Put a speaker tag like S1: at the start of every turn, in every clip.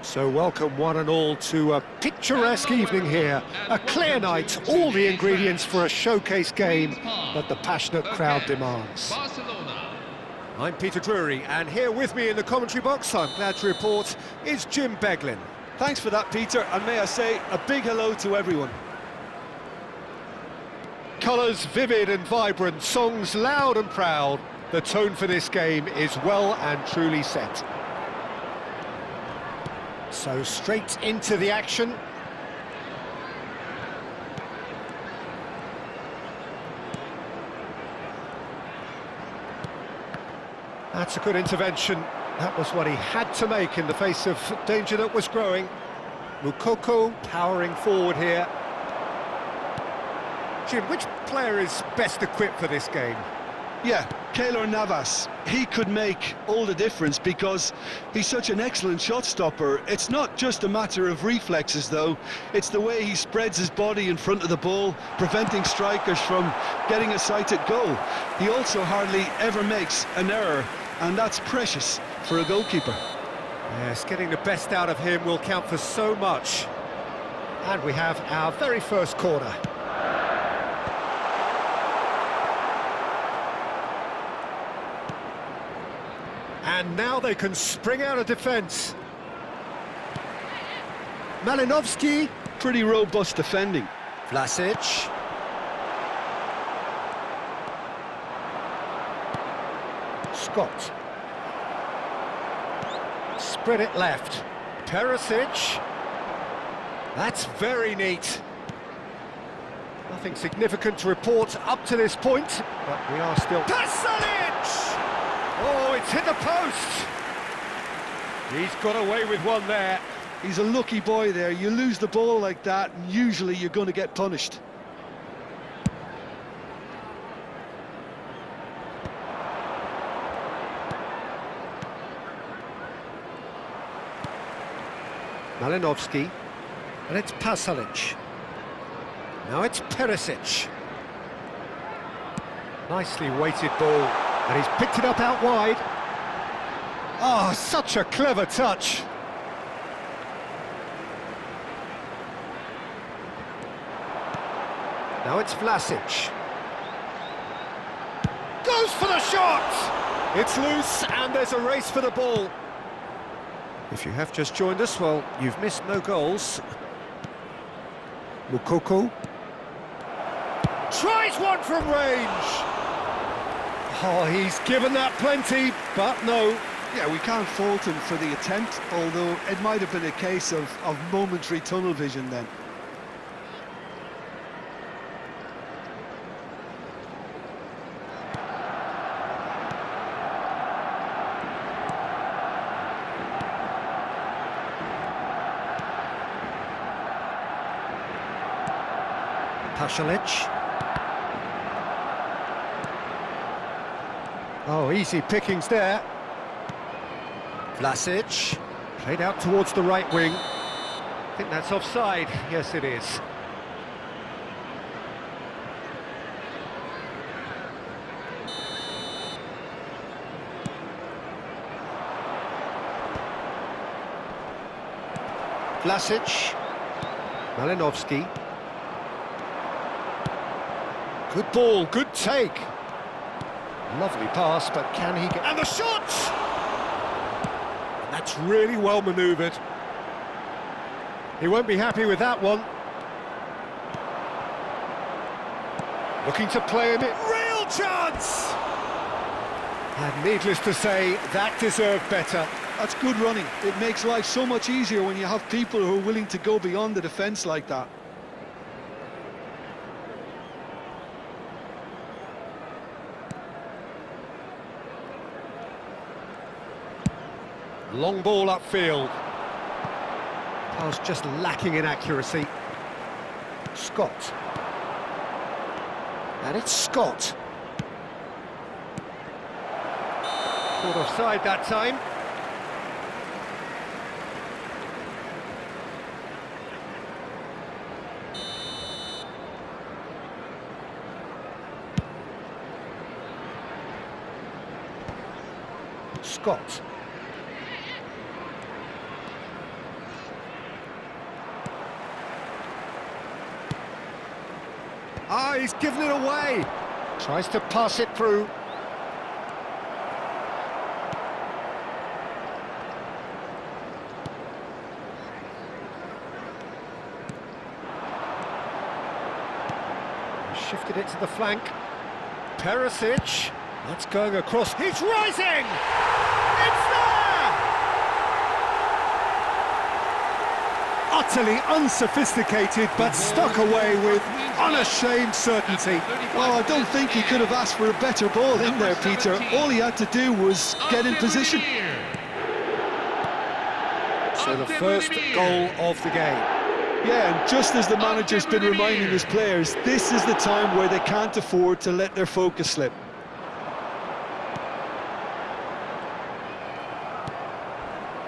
S1: So welcome one and all to a picturesque evening here. A clear night, all the ingredients for a showcase game that the passionate crowd demands. I'm Peter Drury, and here with me in the commentary box, I'm glad to report, is Jim Beglin.
S2: Thanks for that, Peter, and may I say a big hello to everyone.
S1: Colours vivid and vibrant, songs loud and proud. The tone for this game is well and truly set. So straight into the action. That's a good intervention. That was what he had to make in the face of danger that was growing. Moukoko powering forward here. Jim, which player is best equipped for this game?
S2: Yeah, Keylor Navas. He could make all the difference because he's such an excellent shot stopper. It's not just a matter of reflexes, though. It's the way he spreads his body in front of the ball, preventing strikers from getting a sighted goal. He also hardly ever makes an error, and that's precious for a goalkeeper.
S1: Yes, getting the best out of him will count for so much. And we have our very first corner. And now they can spring out of defence. Malinovský.
S2: Pretty robust defending.
S1: Vlasic. Scott. Spread it left. Perisic. That's very neat. Nothing significant to report up to this point, but we are still... Pasalic! Oh, it's hit the post! He's got away with one there.
S2: He's a lucky boy there. You lose the ball like that, and usually you're going to get punished.
S1: Malinovský. And it's Pasalic. Now it's Perisic. Nicely weighted ball. And he's picked it up out wide. Oh, such a clever touch. Now it's Vlasic. Goes for the shot! It's loose and there's a race for the ball. If you have just joined us, well, you've missed no goals. Moukoko. Tries one from range. Oh, he's given that plenty, but no.
S2: Yeah, we can't fault him for the attempt, although it might have been a case of momentary tunnel vision then.
S1: Pasalic. Oh, easy pickings there. Vlasic. Played out towards the right wing. I think that's offside. Yes, it is. Vlasic. Malinovský. Good ball, good take. Lovely pass, but can he get... And the shot! That's really well manoeuvred. He won't be happy with that one. Looking to play him in. Real chance! And needless to say, that deserved better.
S2: That's good running. It makes life so much easier when you have people who are willing to go beyond the defence like that.
S1: Long ball upfield. Pass just lacking in accuracy. Scott. And it's Scott. Caught offside that time. Scott. Ah, he's given it away. Tries to pass it through. Shifted it to the flank. Perisic. That's going across. He's rising! It's there! Utterly unsophisticated, but stuck away with unashamed certainty.
S2: Well, I don't think he could have asked for a better ball in there, Peter. All he had to do was get in position.
S1: So the first goal of the game.
S2: Yeah, and just as the manager's been reminding his players, this is the time where they can't afford to let their focus slip.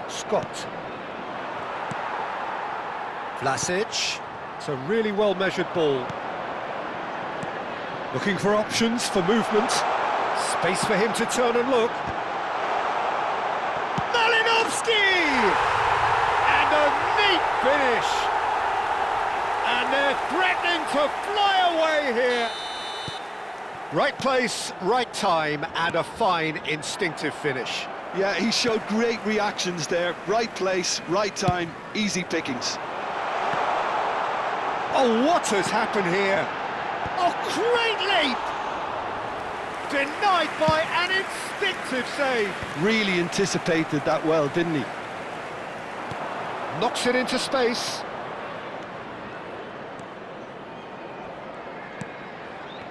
S1: Scott. Vlasic. It's a really well-measured ball. Looking for options for movement. Space for him to turn and look. Malinovsky! And a neat finish. And they're threatening to fly away here. Right place, right time, and a fine instinctive finish.
S2: Yeah, he showed great reactions there. Right place, right time, easy pickings.
S1: Oh, what has happened here? Oh, great leap! Denied by an instinctive save.
S2: Really anticipated that well, didn't he?
S1: Knocks it into space.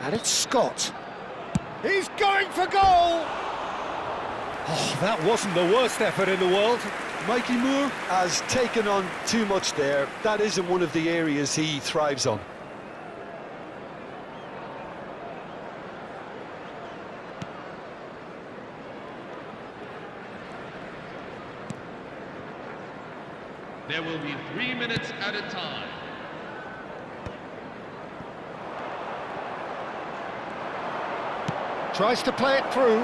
S1: And it's Scott. He's going for goal! Oh, that wasn't the worst effort in the world.
S2: Mikey Moore has taken on too much there. That isn't one of the areas he thrives on.
S3: There will be 3 minutes at a time.
S1: Tries to play it through.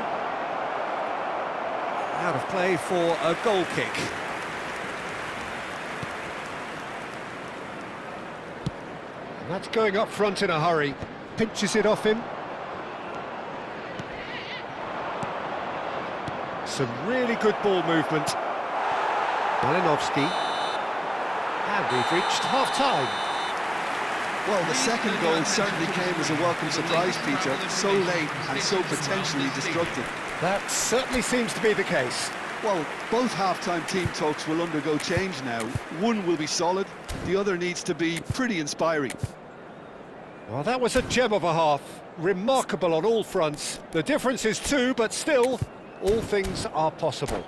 S1: Out of play for a goal kick. And that's going up front in a hurry. Pinches it off him. Some really good ball movement. Malinovsky. And we've reached half-time.
S2: Well, the second goal certainly came as a welcome surprise, Peter. So late and so potentially destructive.
S1: That certainly seems to be the case.
S2: Well, both half-time team talks will undergo change now. One will be solid, the other needs to be pretty inspiring.
S1: Well, that was a gem of a half. Remarkable on all fronts. The difference is 2, but still, all things are possible.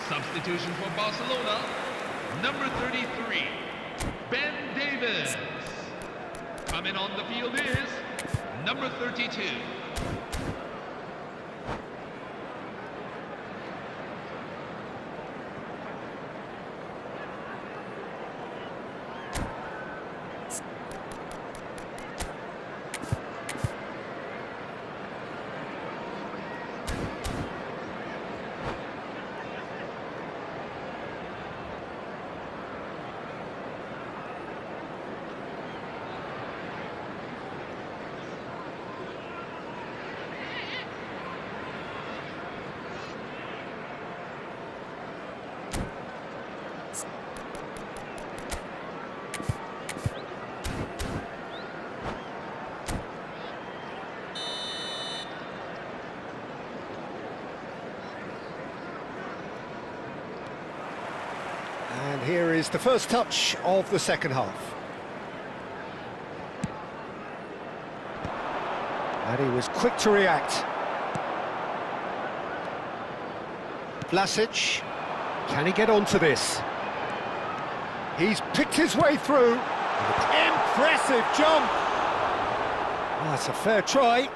S3: Substitution for Barcelona, number 33, Ben Davies. Coming on the field is number 32.
S1: And here is the first touch of the second half. And he was quick to react. Vlasic, can he get onto this? He's picked his way through. Impressive jump! That's a fair try,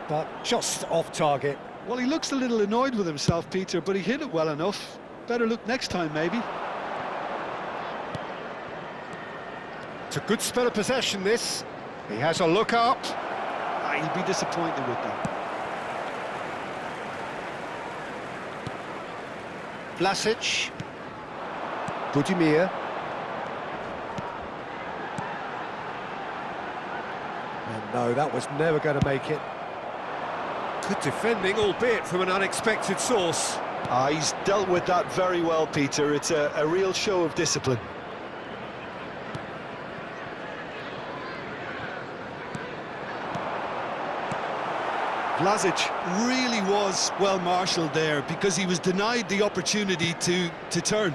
S1: but just off target.
S2: Well, he looks a little annoyed with himself, Peter, but he hit it well enough. Better look next time, maybe.
S1: It's a good spell of possession, this. He has a look up.
S2: He'll be disappointed with that.
S1: Vlasic. Budimir. And no, that was never going to make it. Good defending, albeit from an unexpected source.
S2: He's dealt with that very well, Peter. It's a real show of discipline. Vlasic really was well marshalled there because he was denied the opportunity to turn.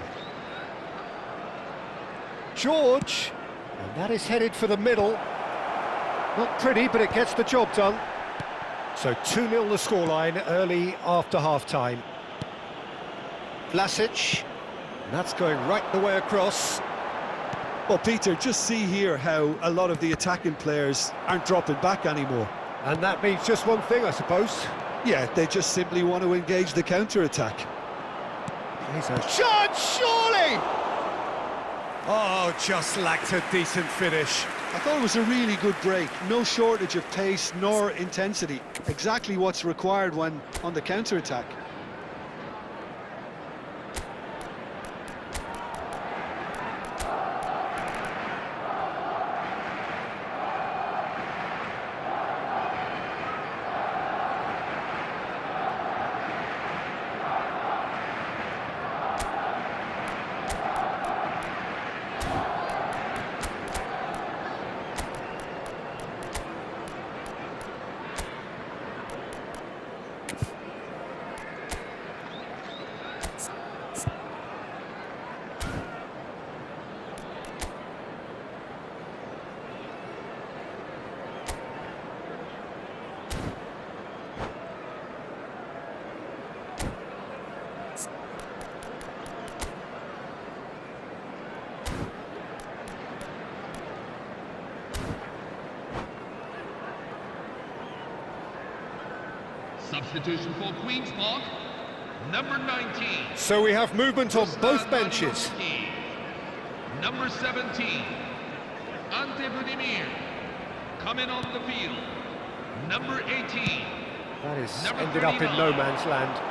S1: George, and that is headed for the middle. Not pretty, but it gets the job done. So 2-0 the scoreline early after half-time. Vlasic, and that's going right the way across.
S2: Well, Peter, just see here how a lot of the attacking players aren't dropping back anymore.
S1: And that means just one thing, I suppose.
S2: Yeah, they just simply want to engage the counter-attack.
S1: He's a shot, surely! Oh, just lacked a decent finish.
S2: I thought it was a really good break. No shortage of pace nor intensity. Exactly what's required when on the counter-attack.
S3: Substitution for Queen's Park, number 19.
S1: So we have movement on both benches.
S3: Number 17, Ante Budimir, coming on the field. Number 18.
S1: That is
S3: Number
S1: ended up in
S3: 39.
S1: no man's land.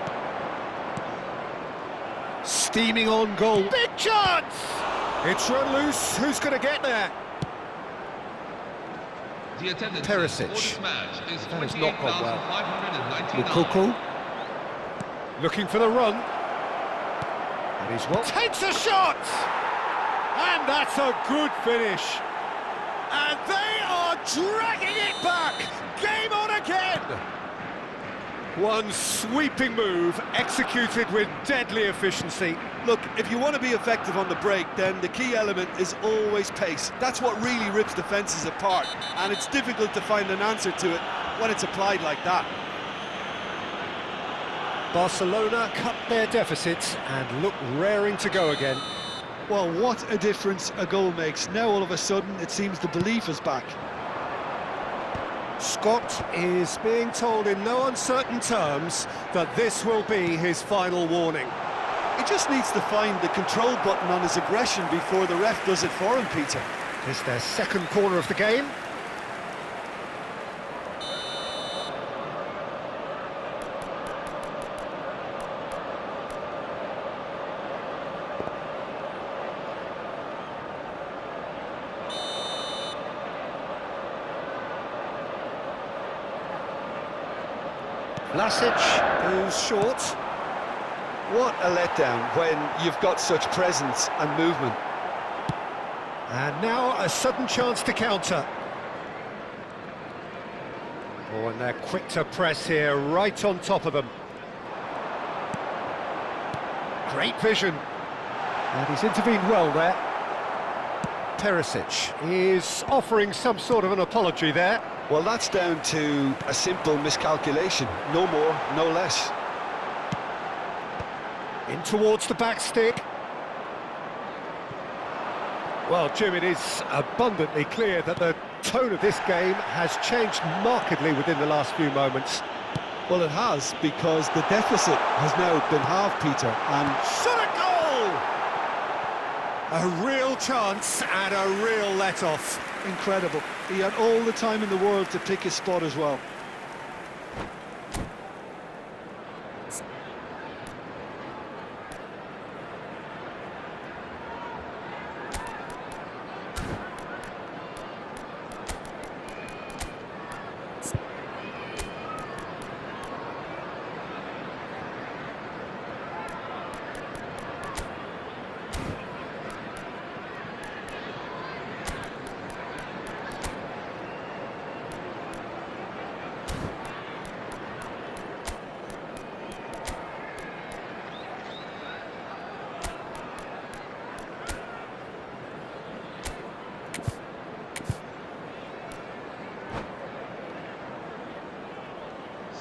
S1: Steaming on goal. Big chance! It's run loose. Who's going to get there?
S3: The attendance
S1: Perisic.
S3: for this match is
S1: That has not gone well.
S3: 28,599.
S1: Lukaku. Looking for the run. And he's what? Takes a shot! And that's a good finish. And they are dragging it back. Game on again. One sweeping move executed with deadly efficiency.
S2: Look, if you want to be effective on the break, then the key element is always pace. That's what really rips defences apart, and it's difficult to find an answer to it when it's applied like that.
S1: Barcelona cut their deficit and look raring to go again.
S2: Well, what a difference a goal makes. Now all of a sudden it seems the belief is back.
S1: Scott is being told in no uncertain terms that this will be his final warning.
S2: He just needs to find the control button on his aggression before the ref does it for him, Peter.
S1: It's their second corner of the game. Vlasic, who's short.
S2: What a letdown when you've got such presence and movement.
S1: And now a sudden chance to counter. Oh, and they're quick to press here, right on top of them. Great vision. And he's intervened well there. Perisic is offering some sort of an apology there.
S2: Well, that's down to a simple miscalculation. No more, no less.
S1: In towards the back stick. Well, Jim, it is abundantly clear that the tone of this game has changed markedly within the last few moments.
S2: Well, it has, because the deficit has now been halved, Peter, and
S1: Shot a goal! A real chance and a real let-off.
S2: incredible. He had all the time in the world to pick his spot as well.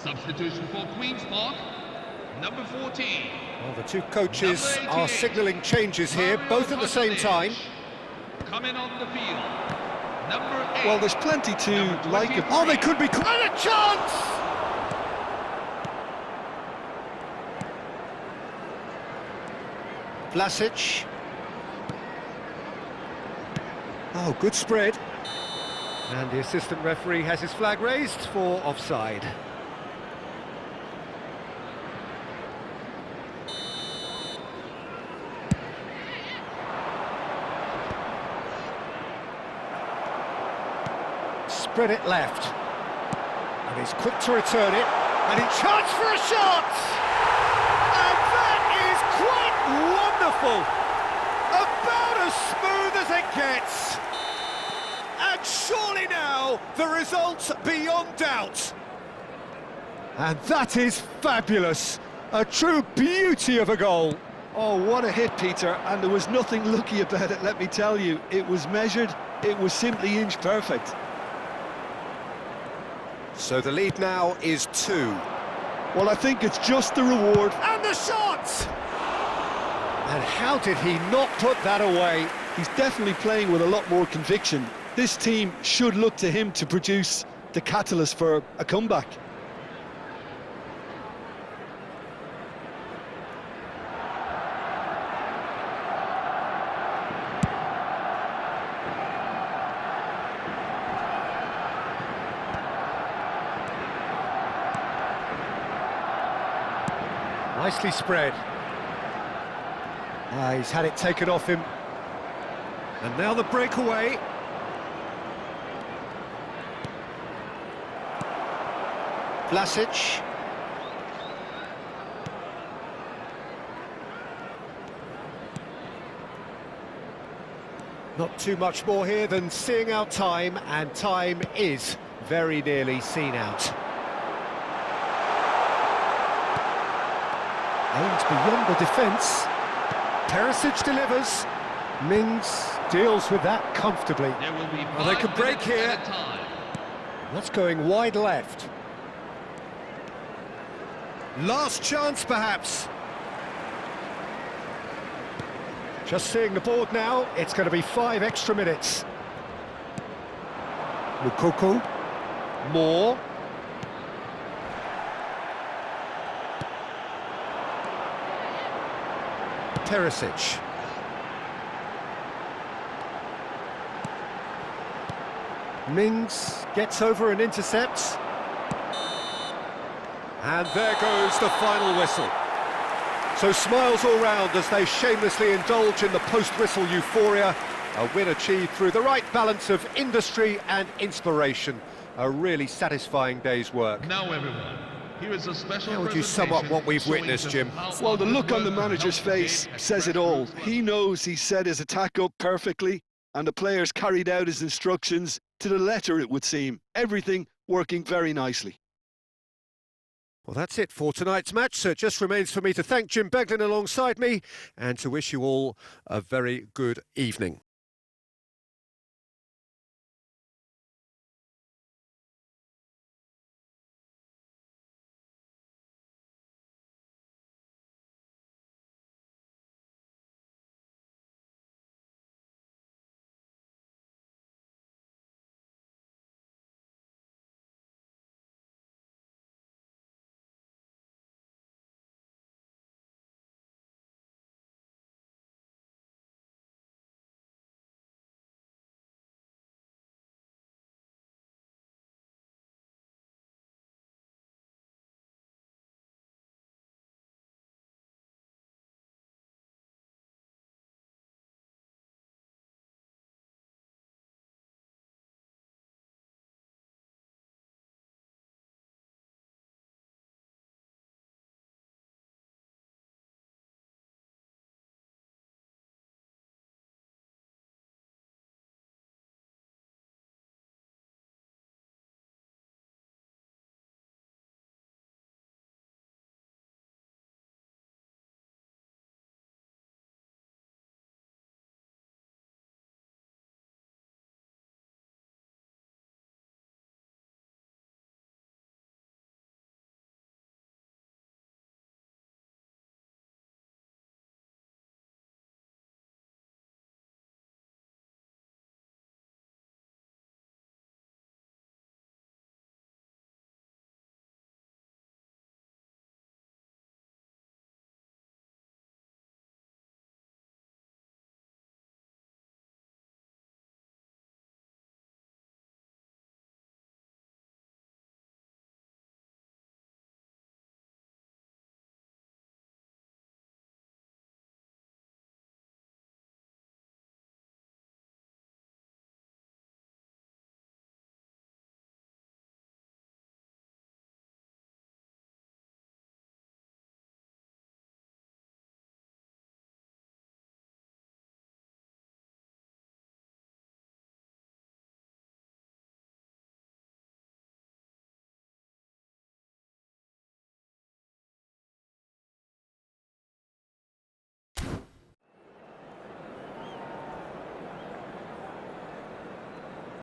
S3: Substitution for Queen's Park, number 14.
S1: Well, the two coaches
S3: Number
S1: are
S3: 88.
S1: signalling changes here,
S3: Mario
S1: both at the same time.
S3: Kostic. Coming on the field, number 8.
S2: Well, there's plenty to
S3: Number
S2: like
S3: 23.
S2: about.
S1: Oh, they could be... And a chance! Vlasic. Oh, good spread. And the assistant referee has his flag raised for offside. Spread it left. And he's quick to return it. And he charged for a shot! And that is quite wonderful! About as smooth as it gets! And surely now, the result's beyond doubt. And that is fabulous. A true beauty of a goal.
S2: Oh, what a hit, Peter, and there was nothing lucky about it, let me tell you. It was measured, it was simply inch perfect.
S1: So the lead now is 2.
S2: Well, I think it's just the reward.
S1: And the shot! And how did he not put that away?
S2: He's definitely playing with a lot more conviction. This team should look to him to produce the catalyst for a comeback.
S1: Nicely spread. He's had it taken off him. And now the breakaway. Vlasic. Not too much more here than seeing out time, and time is very nearly seen out. Aims beyond the defence. Perisic delivers. Mings deals with that comfortably.
S3: There will be
S1: Well, they
S3: 5
S1: could break
S3: minutes
S1: here.
S3: at a time.
S1: That's going wide left. Last chance, perhaps. Just seeing the board now, it's going to be 5 extra minutes. Lukaku. Moore. Perisic. Mings gets over and intercepts. And there goes the final whistle. So smiles all round as they shamelessly indulge in the post-whistle euphoria. A win achieved through the right balance of industry and inspiration. A really satisfying day's work.
S3: Now, everyone, here is a special
S1: How would you sum up what we've
S3: showing
S1: witnessed,
S3: just
S1: Jim?
S3: how
S2: Well, the
S3: hard
S2: look on the
S3: work
S2: manager's
S3: helped the
S2: face
S3: game
S2: says it
S3: express
S2: all.
S3: through
S2: He knows he set his attack up perfectly, and the players carried out his instructions to the letter, it would seem. Everything working very nicely.
S1: Well, that's it for tonight's match, so it just remains for me to thank Jim Beglin alongside me and to wish you all a very good evening.